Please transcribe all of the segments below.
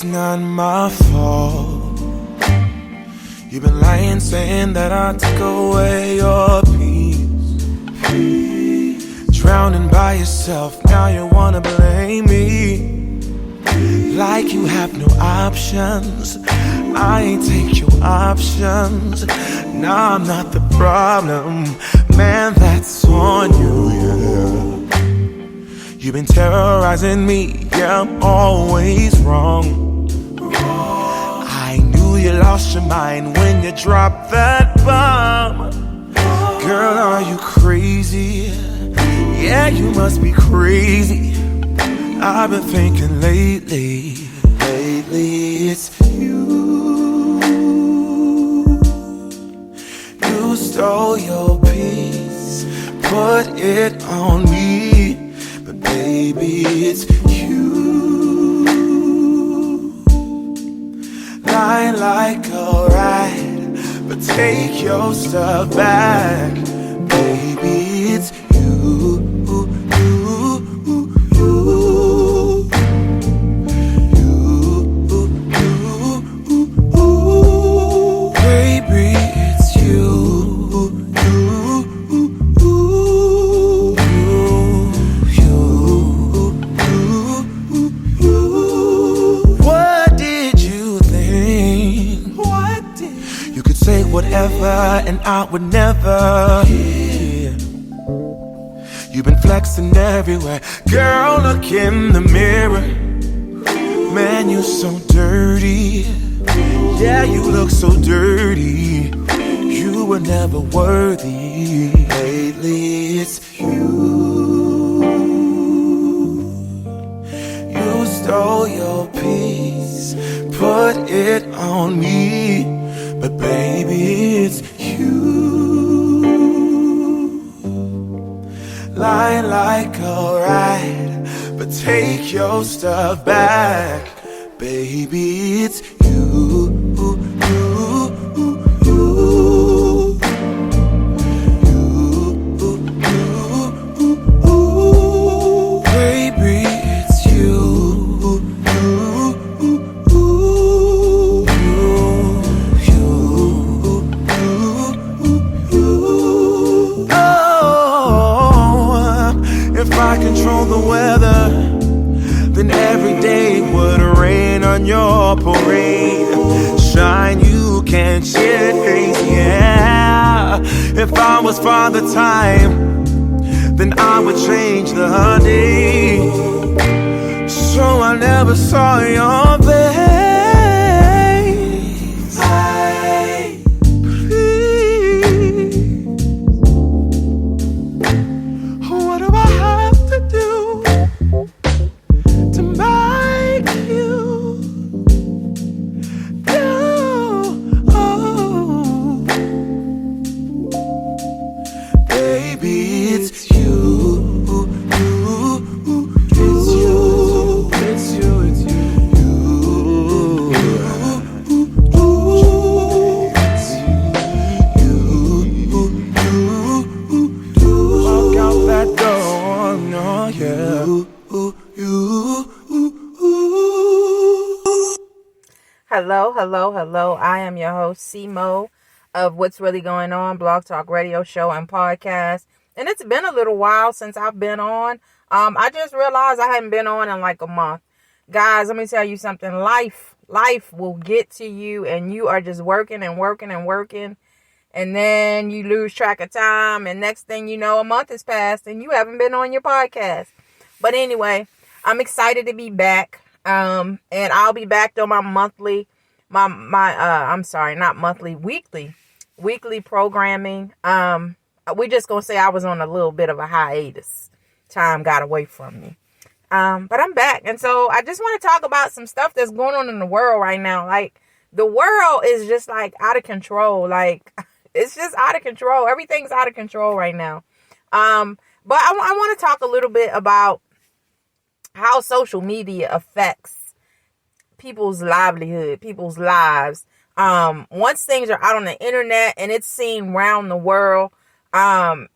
It's not my fault. You've been lying, saying that I took away your peace. Drowning by yourself, now you wanna blame me. Like you have no options. I ain't take your options. Now I'm not the problem. Man, that's on you, yeah. You've been terrorizing me, yeah, I'm always wrong. I knew you lost your mind when you dropped that bomb. Girl, are you crazy? Yeah, you must be crazy. I've been thinking lately it's you. You stole your peace, put it on me. But baby, it's you. Lying like a rat, but take your stuff back. Baby, it's you. And I would never. Yeah. You've been flexing everywhere. Girl, look in the mirror. Man, you so dirty. Yeah, you look so dirty. You were never worthy. Lately, it's you. You stole your peace, put it on me. But baby, it's you. Lying like a rat, but take your stuff back. Baby, it's you. Control the weather, then every day would rain on your parade. Shine, you can't change, yeah. If I was Father Time, then I would change the day. So I never saw your face. Hello. I am your host, C-Mo, of What's Really Going On, Blog Talk Radio Show and Podcast. And it's been a little while since I've been on. I just realized I hadn't been on in like a month. Guys, let me tell you something. Life will get to you, and you are just working. And then you lose track of time. And next thing you know, a month has passed and you haven't been on your podcast. But anyway, I'm excited to be back. And I'll be back on my weekly programming. We just gonna say I was on a little bit of a hiatus. Time got away from me. But I'm back. And so I just want to talk about some stuff that's going on in the world right now. Like, the world is just like out of control. Like, it's just out of control. Everything's out of control right now. But I want to talk a little bit about how social media affects people's livelihood, people's lives. Once things are out on the internet and it's seen around the world,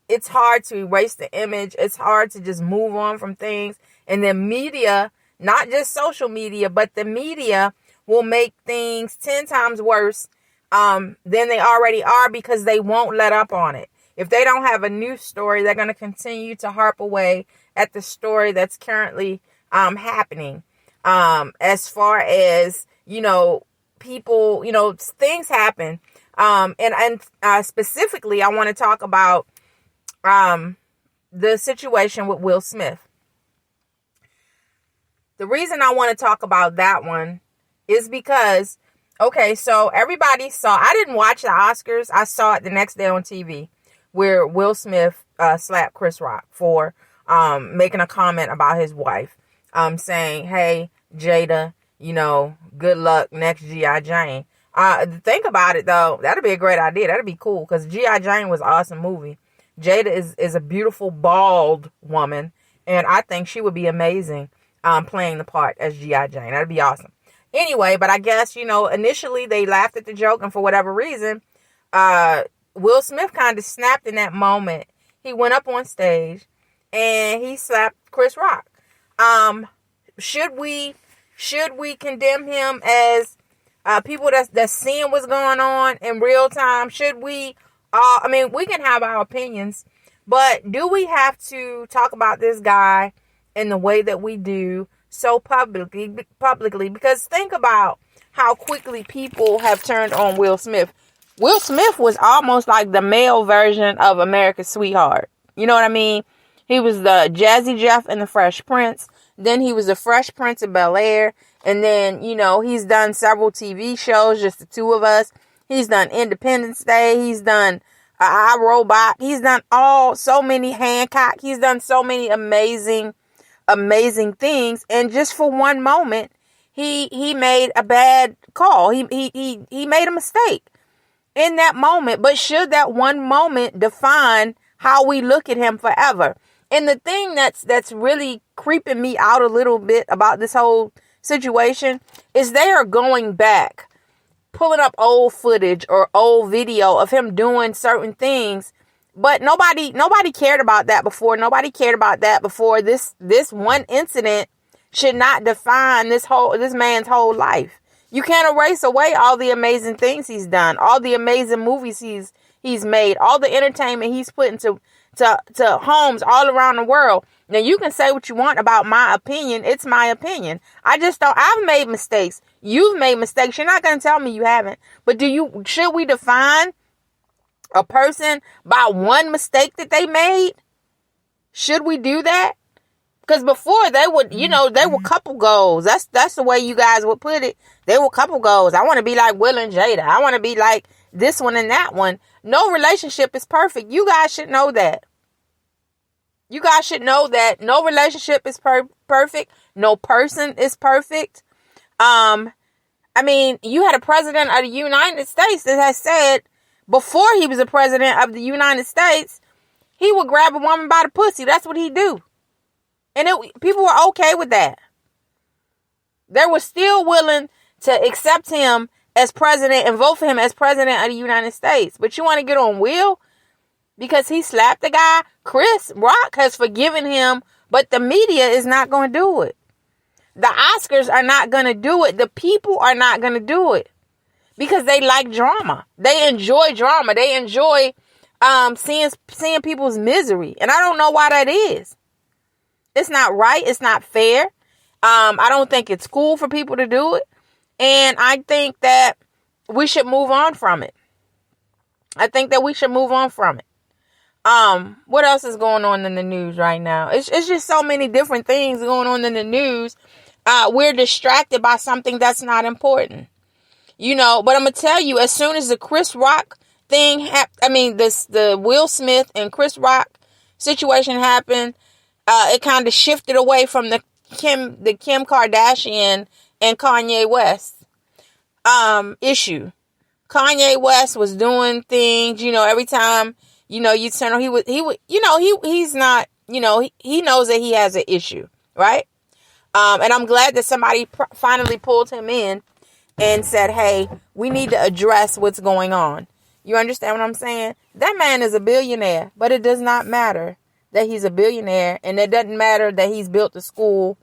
it's hard to erase the image. It's hard to just move on from things. And then media not just social media, but the media will make things 10 times worse than they already are, because they won't let up on it. If they don't have a new story, they're going to continue to harp away at the story that's currently happening. As far as, people, things happen. And specifically, I want to talk about the situation with Will Smith. The reason I want to talk about that one is because, okay, so everybody saw, I didn't watch the Oscars. I saw it the next day on TV, where Will Smith slapped Chris Rock for making a comment about his wife, saying, hey, Jada, good luck next G.I. Jane. Think about it, though. That'd be a great idea. That'd be cool, because G.I. Jane was an awesome movie. Jada is a beautiful, bald woman, and I think she would be amazing playing the part as G.I. Jane. That'd be awesome. Anyway, but I guess, initially they laughed at the joke, and for whatever reason, Will Smith kind of snapped in that moment. He went up on stage and he slapped Chris Rock. Should we condemn him as people that's seeing what's going on in real time? Should we? We can have our opinions, but do we have to talk about this guy in the way that we do so publicly? Because think about how quickly people have turned on Will Smith. Will Smith was almost like the male version of America's Sweetheart. You know what I mean? He was the Jazzy Jeff in the Fresh Prince. Then he was the Fresh Prince of Bel-Air. And then, he's done several TV shows, just the two of us. He's done Independence Day. He's done I, Robot. He's done so many Hancock. He's done so many amazing things. And just for one moment, he made a bad call. He made a mistake in that moment. But should that one moment define how we look at him forever? And the thing that's really creeping me out a little bit about this whole situation is they are going back, pulling up old footage or old video of him doing certain things. But nobody cared about that before. Nobody cared about that before. This one incident should not define this man's whole life. You can't erase away all the amazing things he's done, all the amazing movies he's made, all the entertainment he's put into homes all around the world. Now, you can say what you want about my opinion. It's my opinion. I've made mistakes. You've made mistakes. You're not going to tell me you haven't. But should we define a person by one mistake that they made? Should we do that? Because before they would, they were couple goals. That's the way you guys would put it. They were couple goals. I want to be like Will and Jada. I want to be like this one and that one. No relationship is perfect. You guys should know that. You guys should know that no relationship is perfect. No person is perfect. You had a president of the United States that has said before he was a president of the United States, he would grab a woman by the pussy. That's what he do. And people were okay with that. They were still willing to accept him as president and vote for him as president of the United States. But you want to get on Will because he slapped the guy? Chris Rock has forgiven him, but the media is not going to do it. The Oscars are not going to do it. The people are not going to do it because they like drama. They enjoy drama. They enjoy seeing people's misery. And I don't know why that is. It's not right. It's not fair. I don't think it's cool for people to do it. And I think that we should move on from it. What else is going on in the news right now? It's just so many different things going on in the news. We're distracted by something that's not important. But I'm going to tell you, as soon as the Chris Rock thing the Will Smith and Chris Rock situation happened, it kind of shifted away from the Kim Kardashian and Kanye West issue. Kanye West was doing things, every time, you turn on, he's not, he knows that he has an issue, right? And I'm glad that somebody finally pulled him in and said, hey, we need to address what's going on. You understand what I'm saying? That man is a billionaire, but it does not matter that he's a billionaire, and it doesn't matter that he's built a school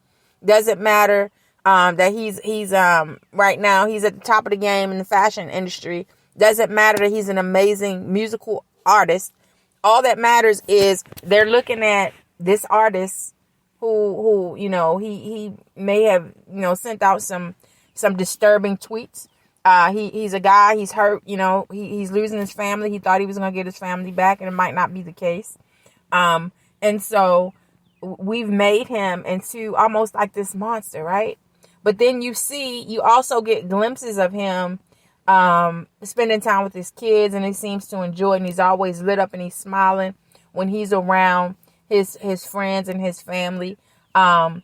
Doesn't matter that he's right now he's at the top of the game in the fashion industry. Doesn't matter that he's an amazing musical artist. All that matters is they're looking at this artist who he may have sent out some disturbing tweets. He's a guy. He's hurt. He's losing his family. He thought he was going to get his family back, and it might not be the case. And so we've made him into almost like this monster, right? But then you also get glimpses of him spending time with his kids, and he seems to enjoy it, and he's always lit up and he's smiling when he's around his friends and his family. And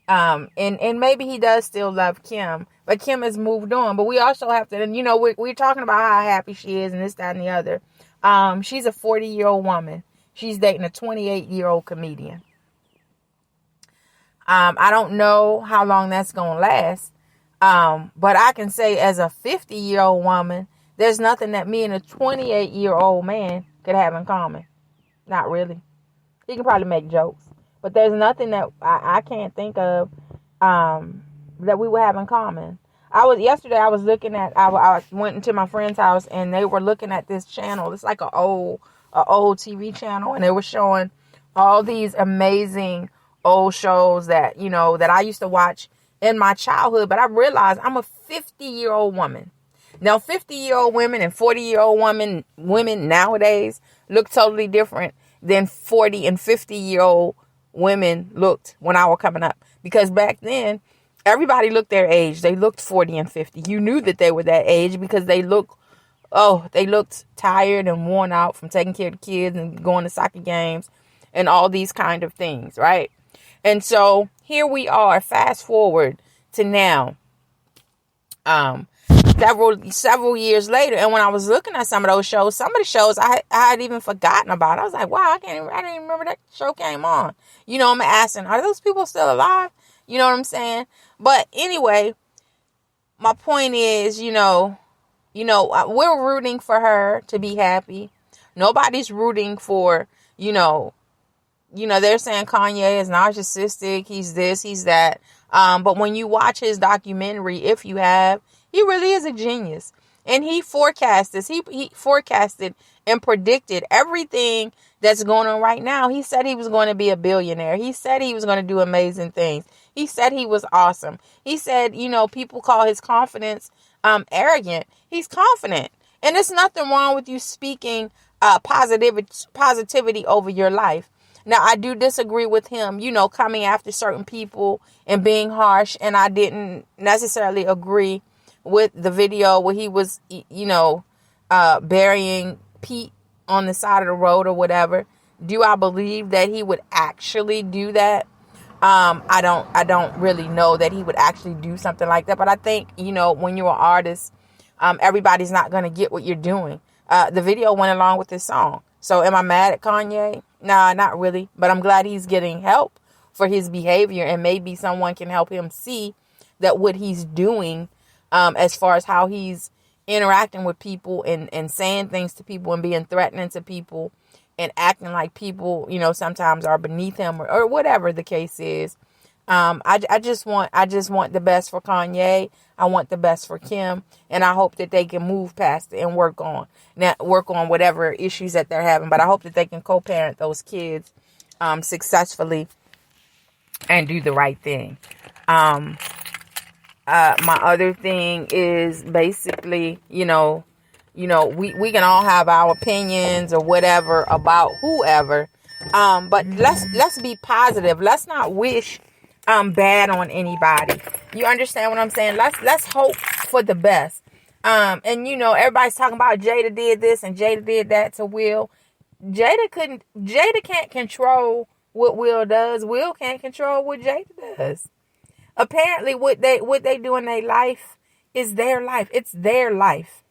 maybe he does still love Kim, but Kim has moved on. But we also have to, and we're talking about how happy she is and this, that, and the other. She's a 40-year-old woman. She's dating a 28-year-old comedian. I don't know how long that's going to last. But I can say as a 50-year-old woman, there's nothing that me and a 28-year-old man could have in common. Not really. He can probably make jokes. But there's nothing that I can't think of that we would have in common. Yesterday I was looking at, I went into my friend's house and they were looking at this channel. It's like an old TV channel, and they were showing all these amazing old shows that I used to watch in my childhood. But I realized I'm a 50-year-old woman. Now 50-year-old women and 40-year-old women nowadays look totally different than 40 and 50-year-old women looked when I was coming up. Because back then, everybody looked their age. They looked 40 and 50. You knew that they were that age because they looked tired and worn out from taking care of the kids and going to soccer games and all these kind of things, right? And so here we are, fast forward to now, several years later. And when I was looking at some of the shows I had even forgotten about. I was like, wow, I didn't even remember that show came on. I'm asking, are those people still alive? You know what I'm saying? But anyway, my point is, we're rooting for her to be happy. Nobody's rooting for, they're saying Kanye is narcissistic. He's this, he's that. But when you watch his documentary, if you have, he really is a genius. And he forecasted and predicted everything that's going on right now. He said he was going to be a billionaire. He said he was going to do amazing things. He said he was awesome. He said, people call his confidence arrogant. He's confident. And there's nothing wrong with you speaking positivity over your life. Now, I do disagree with him, coming after certain people and being harsh. And I didn't necessarily agree with the video where he was, burying Pete on the side of the road or whatever. Do I believe that he would actually do that? I don't really know that he would actually do something like that. But I think, when you're an artist, everybody's not going to get what you're doing. The video went along with this song. So am I mad at Kanye? Nah, not really. But I'm glad he's getting help for his behavior. And maybe someone can help him see that what he's doing, as far as how he's interacting with people and saying things to people and being threatening to people and acting like people, sometimes are beneath him or whatever the case is. I just want the best for Kanye. I want the best for Kim, and I hope that they can move past it and work on whatever issues that they're having. But I hope that they can co-parent those kids successfully and do the right thing. My other thing is basically, we can all have our opinions or whatever about whoever, but let's be positive. Let's not wish bad on anybody. You understand what I'm saying? Let's hope for the best. And everybody's talking about Jada did this and Jada did that to Will. Jada can't control what Will does. Will can't control what Jada does. Apparently what they do in their life is their life. It's their life.